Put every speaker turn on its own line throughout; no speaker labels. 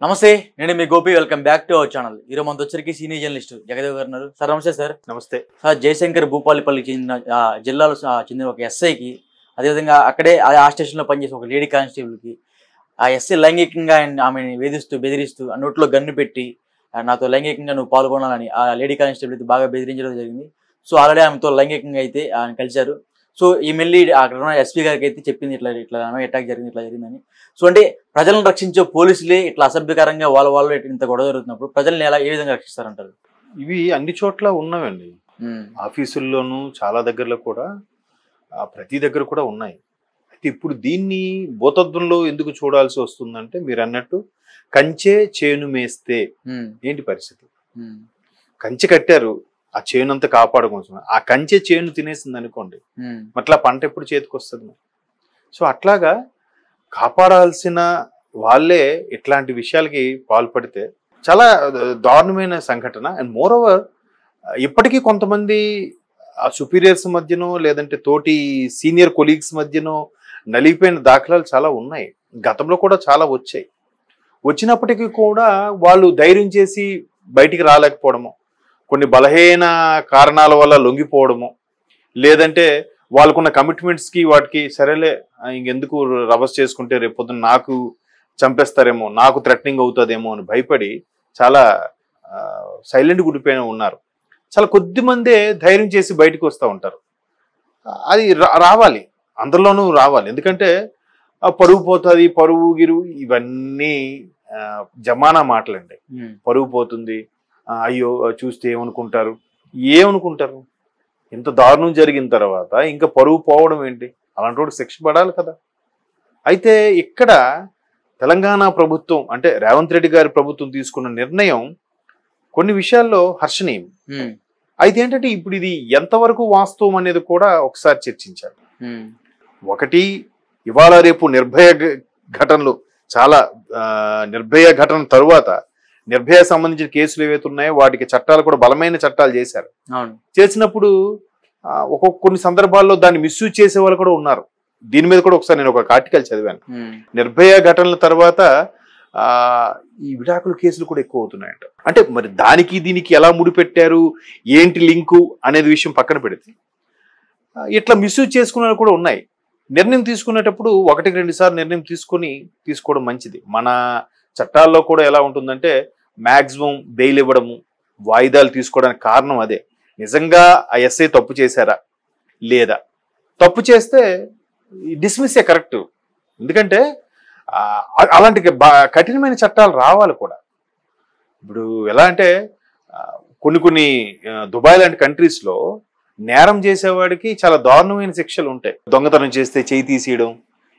నమస్తే, నేను మీ Gopi. Welcome back to our channel. ఈరోజు మనతో వచ్చరికి సీనియర్ జర్నలిస్ట్ జగదేవ్ గారు ఉన్నారు. సార్ నమస్తే. సార్
నమస్తే.
సార్, జయశంకర్ భూపాలపల్లికి చెందిన జిల్లాలో చెందిన ఒక ఎస్ఐకి, అదేవిధంగా అక్కడే ఆ స్టేషన్లో పనిచేసే ఒక లేడీ కానిస్టేబుల్కి ఆ ఎస్ఐ లైంగికంగా ఆమెను వేధిస్తూ బెదిరిస్తూ ఆ నోట్లో గన్ను పెట్టి నాతో లైంగికంగా నువ్వు పాల్గొనాలని ఆ లేడీ కానిస్టేబుల్ అయితే బాగా బెదిరించడం జరిగింది. సో ఆల్రెడీ ఆమెతో లైంగికంగా అయితే ఆయన కలిశారు. సో ఈ మెల్లి అక్కడ ఉన్న ఎస్పీ గారికి అయితే చెప్పింది ఇట్లా అటాక్ జరిగింది, ఇట్లా జరిగిందని. సో అంటే ప్రజలను రక్షించే పోలీసులే ఇట్లా అసభ్యకరంగా వాళ్ళు ఇంత గొడవ జరుగుతున్నప్పుడు ప్రజల్ని ఏ విధంగా రక్షిస్తారంటారు?
ఇవి అన్ని చోట్ల ఉన్నవండి. ఆఫీసుల్లోనూ చాలా దగ్గరలో కూడా ప్రతి దగ్గర కూడా ఉన్నాయి. అయితే ఇప్పుడు దీన్ని భూతత్వంలో ఎందుకు చూడాల్సి వస్తుందంటే, మీరు అన్నట్టు కంచె చేను మేస్తే ఏంటి పరిస్థితి? కంచె కట్టారు, ఆ చేను అంతా కాపాడుకోవచ్చు. ఆ కంచె చేను తినేసింది అనుకోండి, అట్లా పంట ఎప్పుడు చేతికి వస్తుంది? సో అట్లాగా కాపాడాల్సిన వాళ్ళే ఇట్లాంటి విషయాలకి పాల్పడితే చాలా దారుణమైన సంఘటన. అండ్ మోర్ ఓవర్ ఇప్పటికీ కొంతమంది ఆ సుపీరియర్స్ మధ్యనో లేదంటే తోటి సీనియర్ కొలీగ్స్ మధ్యనో నలిగిపోయిన దాఖలాలు చాలా ఉన్నాయి. గతంలో కూడా చాలా వచ్చాయి. వచ్చినప్పటికీ కూడా వాళ్ళు ధైర్యం చేసి బయటికి రాలేకపోవడము, కొన్ని బలహీన కారణాల వల్ల లొంగిపోవడము, లేదంటే వాళ్ళకున్న కమిట్మెంట్స్కి వాటికి సరేలే ఇంకెందుకు రభస్ చేసుకుంటే రేపు పొద్దున్న నాకు చంపేస్తారేమో, నాకు థ్రెటనింగ్ అవుతుందేమో అని భయపడి చాలా సైలెంట్ గుడిపోయిన ఉన్నారు. చాలా కొద్ది మందే ధైర్యం చేసి బయటకు వస్తూ ఉంటారు. అది రావాలి, అందరిలోనూ రావాలి. ఎందుకంటే పరువు పోతుంది, పరువు గిరువు ఇవన్నీ జమానా మాటలండి. పరువు పోతుంది, అయ్యో చూస్తే ఏమనుకుంటారు, ఏమనుకుంటారు? ఇంత దారుణం జరిగిన తర్వాత ఇంకా పరువు పోవడం ఏంటి? అలాంటి వాడు శిక్ష పడాలి కదా. అయితే ఇక్కడ తెలంగాణ ప్రభుత్వం అంటే రేవంత్ రెడ్డి గారి ప్రభుత్వం తీసుకున్న నిర్ణయం కొన్ని విషయాల్లో హర్షణీయం. అయితే ఏంటంటే ఇప్పుడు ఇది ఎంతవరకు వాస్తవం అనేది కూడా ఒకసారి చర్చించాలి. ఒకటి, ఇవాళ రేపు నిర్భయ ఘటనలు చాలా నిర్భయ ఘటన తరువాత నిర్భయ సంబంధించిన కేసులు ఏవైతే ఉన్నాయో వాటికి చట్టాలు కూడా బలమైన చట్టాలు చేశారు. చేసినప్పుడు కొన్ని సందర్భాల్లో దాన్ని మిస్యూజ్ చేసే వాళ్ళు కూడా ఉన్నారు. దీని మీద కూడా ఒకసారి నేను ఒక ఆర్టికల్ చదివాను. నిర్భయ ఘటనల తర్వాత ఈ విడాకుల కేసులు కూడా ఎక్కువ అవుతున్నాయంట. అంటే మరి దానికి దీనికి ఎలా ముడిపెట్టారు, ఏంటి లింకు అనేది విషయం పక్కన పెడితే ఇట్లా మిస్యూజ్ చేసుకునే కూడా ఉన్నాయి. నిర్ణయం తీసుకునేటప్పుడు 1-2 సార్లు నిర్ణయం తీసుకోవడం మంచిది. మన చట్టాల్లో కూడా ఎలా ఉంటుందంటే మ్యాక్సిమం బెయిల్ ఇవ్వడము, వాయిదాలు తీసుకోవడానికి కారణం అదే. నిజంగా ఆ ఎస్ఐ తప్పు చేశారా లేదా? తప్పు చేస్తే డిస్మిస్సే కరెక్ట్. ఎందుకంటే అలాంటి కఠినమైన చట్టాలు రావాలి కూడా. ఇప్పుడు ఎలా అంటే కొన్ని దుబాయ్ లాంటి కంట్రీస్లో నేరం చేసేవాడికి చాలా దారుణమైన శిక్షలు ఉంటాయి. దొంగతనం చేస్తే చేయి తీసేయడం,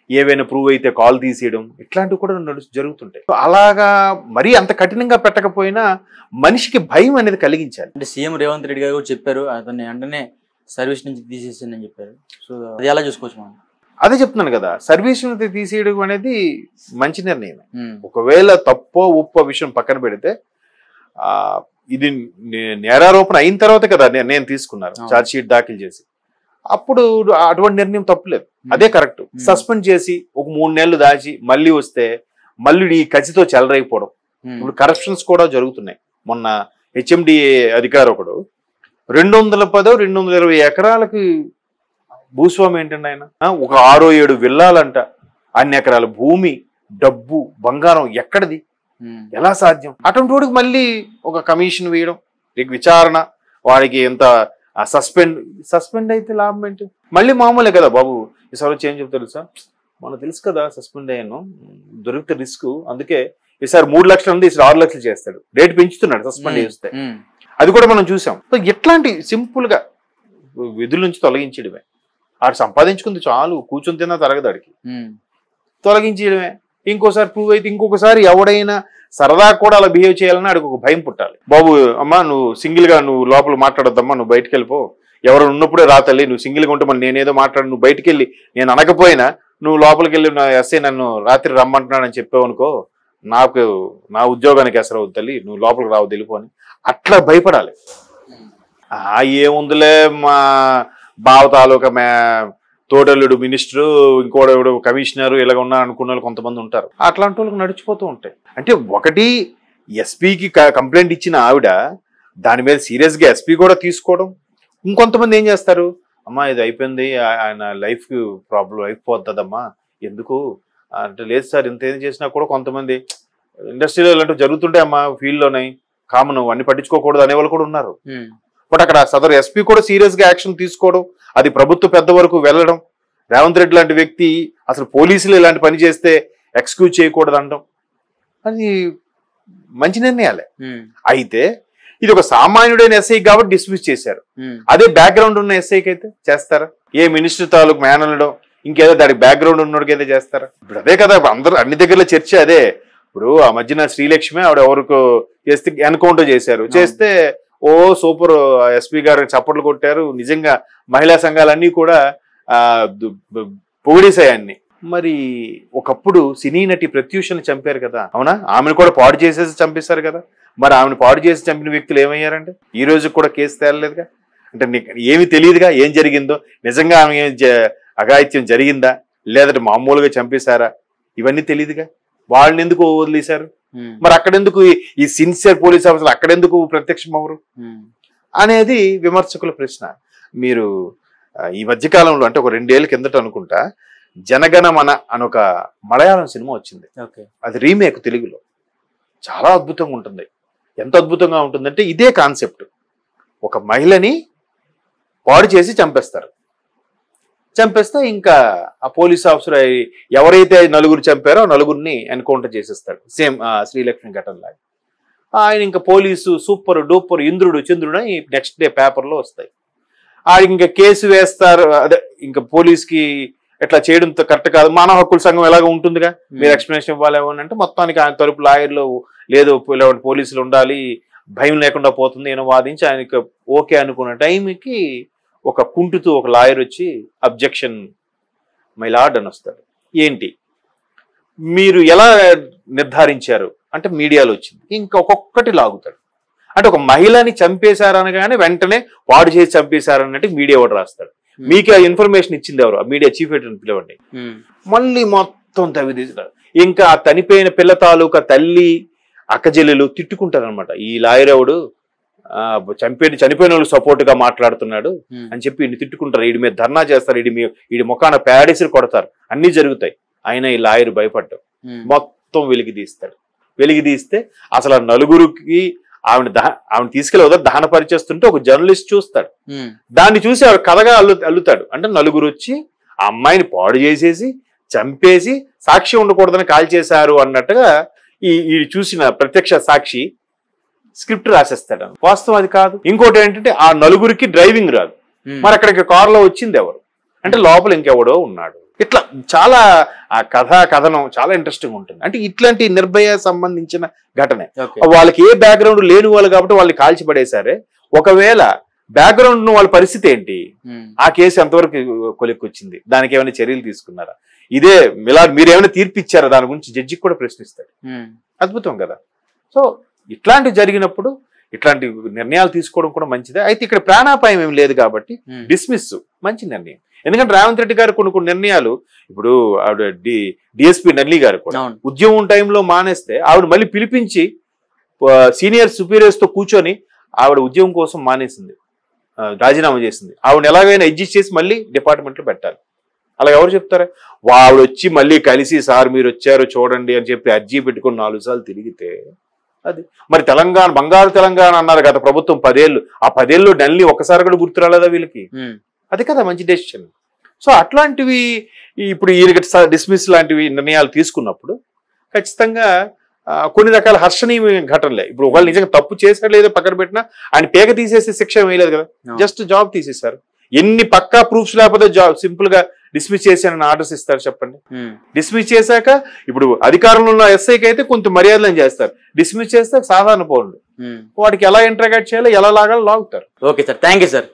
ఏవైనా ప్రూవ్ అయితే కాల్ తీసేయడం, ఇట్లాంటివి కూడా జరుగుతుంటాయి. అలాగా మరీ అంత కఠినంగా పెట్టకపోయినా మనిషికి భయం అనేది కలిగించాలి.
అంటే సీఎం రేవంత్ రెడ్డి గారు చెప్పారు, అతన్ని వెంటనే సర్వీస్ నుంచి తీసేసిందని చెప్పారు. సో అది ఎలా చూసుకోవచ్చు మనం?
అదే చెప్తున్నాను కదా, సర్వీస్ నుంచి తీసేయడం అనేది మంచి నిర్ణయం. ఒకవేళ తప్పో ఉప్పో విషయం పక్కన పెడితే ఇది నేరారోపణ అయిన తర్వాత కదా నిర్ణయం తీసుకున్నారు, ఛార్జ్ షీట్ దాఖలు చేసి. అప్పుడు అటువంటి నిర్ణయం తప్పులేదు, అదే కరెక్ట్. సస్పెండ్ చేసి ఒక 3 నెలలు దాచి మళ్ళీ వస్తే మళ్ళీ ఈ కసితో చెలరైపోవడం. ఇప్పుడు కరప్షన్స్ కూడా జరుగుతున్నాయి. మొన్న హెచ్ఎండిఏ అధికారి ఒకడు 220 ఎకరాలకి భూస్వామి ఏంటండి ఆయన, ఒక 6-7 విల్లాలంట, అన్ని ఎకరాల భూమి, డబ్బు, బంగారం ఎక్కడిది, ఎలా సాధ్యం? అటువంటి వాడికి మళ్ళీ ఒక కమిషన్ వేయడం, విచారణ, వాడికి ఎంత సస్పెండ్ అయితే లాభం ఏంటి? మళ్ళీ మామూలే కదా బాబు. ఈసారి వచ్చి ఏం చెప్తారు తెలుసా, మనకు తెలుసు కదా సస్పెండ్ అయ్యాను, దొరికితే రిస్క్, అందుకే ఈసారి 3 లక్షలు ఉంది, ఈసారి 6 లక్షలు చేస్తాడు, రేటు పెంచుతున్నాడు సస్పెండ్ చేస్తే. అది కూడా మనం చూసాం. ఇట్లాంటి సింపుల్ గా విధుల నుంచి తొలగించడమే. ఆడు సంపాదించుకుంది చాలు, కూర్చొని తిన్నా తరగదాడికి, తొలగించడమే. ఇంకోసారి ప్రూవ్ అయితే ఇంకొకసారి ఎవడైనా సరదా కూడా అలా బిహేవ్ చేయాలని ఆడికి ఒక భయం పుట్టాలి. బాబు అమ్మా నువ్వు సింగిల్ గా నువ్వు లోపల మాట్లాడొద్దమ్మా, నువ్వు బయటకు వెళ్ళిపో, ఎవరు ఉన్నప్పుడే రాతల్లి, నువ్వు సింగిల్ గా ఉంటే మళ్ళీ నేనేదో మాట్లాడు, నువ్వు బయటకు వెళ్ళి నేను అనకపోయినా నువ్వు లోపలికి వెళ్ళి నా ఎస్ఐ నన్ను రాత్రి రమ్మంటున్నాడని చెప్పావు అనుకో, నా ఉద్యోగానికి ఎసరు అవుతుంది, నువ్వు లోపలికి రావద్దు వెళ్ళిపోని అట్లా భయపడాలి. ఏముందిలే మా బావ తాలూకా తోటల్లుడు మినిస్టరు, ఇంకోడు కమిషనర్ ఇలాగ ఉన్నా అనుకున్న వాళ్ళు కొంతమంది ఉంటారు. అట్లాంటి వాళ్ళకి నడిచిపోతూ ఉంటాయి. అంటే ఒకటి ఎస్పీకి కంప్లైంట్ ఇచ్చిన ఆవిడ దాని మీద సీరియస్గా ఎస్పీ కూడా తీసుకోవడం. ఇంకొంతమంది ఏం చేస్తారు, అమ్మా ఇది అయిపోయింది, ఆయన లైఫ్ ప్రాబ్లం అయిపోతుందమ్మా, ఎందుకు అంటే లేదు సార్ ఇంత ఏం చేసినా కూడా కొంతమంది ఇండస్ట్రీలో ఇలాంటివి జరుగుతుంటాయి అమ్మా, ఫీల్డ్లోనే కామన్, అన్ని పట్టించుకోకూడదు అనేవాళ్ళు కూడా ఉన్నారు. బట్ అక్కడ సదరు ఎస్పీ కూడా సీరియస్గా యాక్షన్ తీసుకోవడం, అది ప్రభుత్వ పెద్ద వరకు వెళ్ళడం, రేవంత్ రెడ్డి లాంటి వ్యక్తి అసలు పోలీసులు ఇలాంటి పని చేస్తే ఎక్స్క్యూజ్ చేయకూడదు అనడం, అది మంచి నిర్ణయాలే. అయితే ఇది ఒక సామాన్యుడైన ఎస్ఐ కాబట్టి డిస్మిస్ చేశారు. అదే బ్యాక్గ్రౌండ్ ఉన్న ఎస్ఐకి అయితే చేస్తారా? ఏ మినిస్టర్ తాలూకు మేనలడం ఇంకేదో దానికి బ్యాక్గ్రౌండ్ ఉన్నోడికి అయితే చేస్తారా? ఇప్పుడు అదే కదా అందరూ అన్ని దగ్గరలో చర్చ అదే. ఇప్పుడు ఆ మధ్యన శ్రీలక్ష్మి ఆవిడ ఎవరికి చేస్తే ఎన్కౌంటర్ చేశారు, చేస్తే ఓ సూపర్ ఎస్పీ గారు చప్పట్లు కొట్టారు. నిజంగా మహిళా సంఘాలన్నీ కూడా పొగిడేశాయన్ని. మరి ఒకప్పుడు సినీ నటి ప్రత్యూషని చంపారు కదా, అవునా? ఆమెను కూడా పాడు చేసేసి చంపేశారు కదా. మరి ఆమెను పాడు చేసి చంపిన వ్యక్తులు ఏమయ్యారంటే ఈ రోజు కూడా కేసు తేలలేదుగా. అంటే ఏమి తెలియదుగా ఏం జరిగిందో, నిజంగా ఆమె అఘాయిత్యం జరిగిందా లేదంటే మామూలుగా చంపేశారా, ఇవన్నీ తెలియదుగా. వాళ్ళని ఎందుకు వదిలేశారు? మరి అక్కడెందుకు ఈ సిన్సియర్ పోలీస్ ఆఫీసర్లు అక్కడెందుకు ప్రత్యక్షం అవరు అనేది విమర్శకుల ప్రశ్న. మీరు ఈ మధ్యకాలంలో అంటే ఒక 2 ఏళ్ల కిందట అనుకుంటా జనగణమన అనొక మలయాళం సినిమా వచ్చింది. అది రీమేక్ తెలుగులో. చాలా అద్భుతంగా ఉంటుంది. ఎంత అద్భుతంగా ఉంటుందంటే ఇదే కాన్సెప్ట్. ఒక మహిళని పాడు చేసి చంపేస్తారు. చంపేస్తే ఇంకా ఆ పోలీస్ ఆఫీసర్ ఎవరైతే 9 చంపారో ఆ 9ని ఎన్కౌంటర్ చేసేస్తాడు. సేమ్ శ్రీలక్ష్మి ఘటనలాగా. ఆయన ఇంకా పోలీసు సూపర్ డూపర్ ఇంద్రుడు చంద్రుడు అని నెక్స్ట్ డే పేపర్లో వస్తాయి. ఆయన ఇంకా కేసు వేస్తారు. అదే ఇంకా పోలీస్కి ఎట్లా చేయడం కరెక్ట్ కాదు, మానవ హక్కుల సంఘం ఎలాగ ఉంటుందిగా, మీరు ఎక్స్ప్లెనేషన్ ఇవ్వాలి అంటే మొత్తానికి ఆయన తరపు లాయర్లు లేదు పోలీసులు ఉండాలి, భయం లేకుండా పోతుంది అని వాదించి ఆయనకి ఓకే అనుకున్న టైంకి ఒక కుంటుతూ ఒక లాయర్ వచ్చి అబ్జెక్షన్ మై లార్డ్ అని వస్తాడు. ఏంటి మీరు ఎలా నిర్ధారించారు అంటే మీడియాలో వచ్చింది. ఇంకా ఒక్కొక్కటి లాగుతాడు. అంటే ఒక మహిళని చంపేశారనగానే వెంటనే వాడు చేసి చంపేశారన్నట్టు మీడియా వాడు రాస్తాడు. మీకు ఆ ఇన్ఫర్మేషన్ ఇచ్చింది ఎవరు? ఆ మీడియా చీఫ్ ఎడిటర్ పిలవండి. మళ్ళీ మొత్తం తవ్విదీస్తారు. ఇంకా ఆ చనిపోయిన పిల్ల తాలూకా తల్లి అక్కజెల్లెలు తిట్టుకుంటారనమాట. ఈ లాయర్ ఎవడు చనిపోయిన వాళ్ళు సపోర్ట్ గా మాట్లాడుతున్నాడు అని చెప్పి వీడిని తిట్టుకుంటారు. వీడి మీద ధర్నా చేస్తారు, వీడి ముఖాన ప్యాడేసి కొడతారు. అన్ని జరుగుతాయి. అయినా ఈ లాయర్ భయపడ్డాడు. మొత్తం వెలికి తీస్తే అసలు ఆ 9కి ఆవిడ తీసుకెళ్ళి దహన పరిచేస్తుంటే ఒక జర్నలిస్ట్ చూస్తాడు. దాన్ని చూసి ఆవిడ కథగా అల్లుతాడు. అంటే 9 వచ్చి ఆ అమ్మాయిని పాడు చేసేసి చంపేసి సాక్షి ఉండకూడదని కాల్ చేశారు అన్నట్టుగా ఈ చూసిన ప్రత్యక్ష సాక్షి స్క్రిప్ట్ రాసేస్తాడు. వాస్తవం అది కాదు. ఇంకోటి ఏంటంటే ఆ 9కి డ్రైవింగ్ రాదు. మరి అక్కడికి కారులో వచ్చింది ఎవరు అంటే లోపల ఇంకెవడో ఉన్నాడు. ఇట్లా చాలా ఆ కథనం చాలా ఇంట్రెస్టింగ్ ఉంటుంది. అంటే ఇట్లాంటి నిర్భయ సంబంధించిన ఘటనే. వాళ్ళకి ఏ బ్యాక్గ్రౌండ్ లేని వాళ్ళు కాబట్టి వాళ్ళని కాల్చిపడేశారే. ఒకవేళ బ్యాక్గ్రౌండ్ వాళ్ళ పరిస్థితి ఏంటి, ఆ కేసు ఎంతవరకు కొలిక్కొచ్చింది, దానికి ఏమైనా చర్యలు తీసుకున్నారా, ఇదే మీరేమైనా తీర్పు ఇచ్చారా, దాని గురించి జడ్జికి కూడా ప్రశ్నిస్తాడు. అద్భుతం కదా. సో ఇట్లాంటివి జరిగినప్పుడు ఇట్లాంటి నిర్ణయాలు తీసుకోవడం కూడా మంచిదే. అయితే ఇక్కడ ప్రాణాపాయం ఏమి లేదు కాబట్టి డిస్మిస్ మంచి నిర్ణయం. ఎందుకంటే రేవంత్ రెడ్డి గారు కొన్ని నిర్ణయాలు, ఇప్పుడు ఆవిడ డిఎస్పీ నల్లి గారు కూడా ఉద్యమం టైంలో మానేస్తే ఆవిడ మళ్ళీ పిలిపించి సీనియర్ సుపీరియర్స్ తో కూర్చొని ఆవిడ ఉద్యమం కోసం మానేసింది, రాజీనామా చేసింది. ఆవిడ ఎలాగైనా అడ్జస్ట్ చేసి మళ్ళీ డిపార్ట్మెంట్లో పెట్టాలి. అలా ఎవరు చెప్తారా? వాడు వచ్చి మళ్ళీ కలిసి సార్ మీరు వచ్చారు చూడండి అని చెప్పి అర్జీ పెట్టుకుని 4 సార్లు తిరిగితే అది మరి తెలంగాణ బంగారు తెలంగాణ అన్నారు కదా ప్రభుత్వం 10 ఏళ్ళు. ఆ 10 ఏళ్ళు నల్లి ఒక్కసారి కూడా గుర్తు రాలేదా వీళ్ళకి? అది కదా మంచి డెసిషన్. సో అట్లాంటివి ఇప్పుడు ఈ డిస్మిస్ లాంటివి నిర్ణయాలు తీసుకున్నప్పుడు ఖచ్చితంగా కొన్ని రకాల హర్షణీయ ఘటనలే. ఇప్పుడు ఒకళ్ళు నిజంగా తప్పు చేశాడు లేదో పక్కన పెట్టినా ఆయన పేగ తీసేసి శిక్ష వేయలేదు కదా, జస్ట్ జాబ్ తీసేశారు. ఎన్ని పక్కా ప్రూఫ్స్ లేకపోతే జాబ్ సింపుల్ గా డిస్మిస్ చేశానని ఆర్డర్స్ ఇస్తారు చెప్పండి. డిస్మిస్ చేశాక ఇప్పుడు అధికారంలో ఉన్న ఎస్ఐకి అయితే కొంత మర్యాదలను చేస్తారు, డిస్మిస్ చేస్తే సాధారణ పౌరులు వాడికి ఎలా ఇంటరాగేట్ చేయాలో ఎలా లాగాలో లాగుతారు.
Okay sir, thank you sir.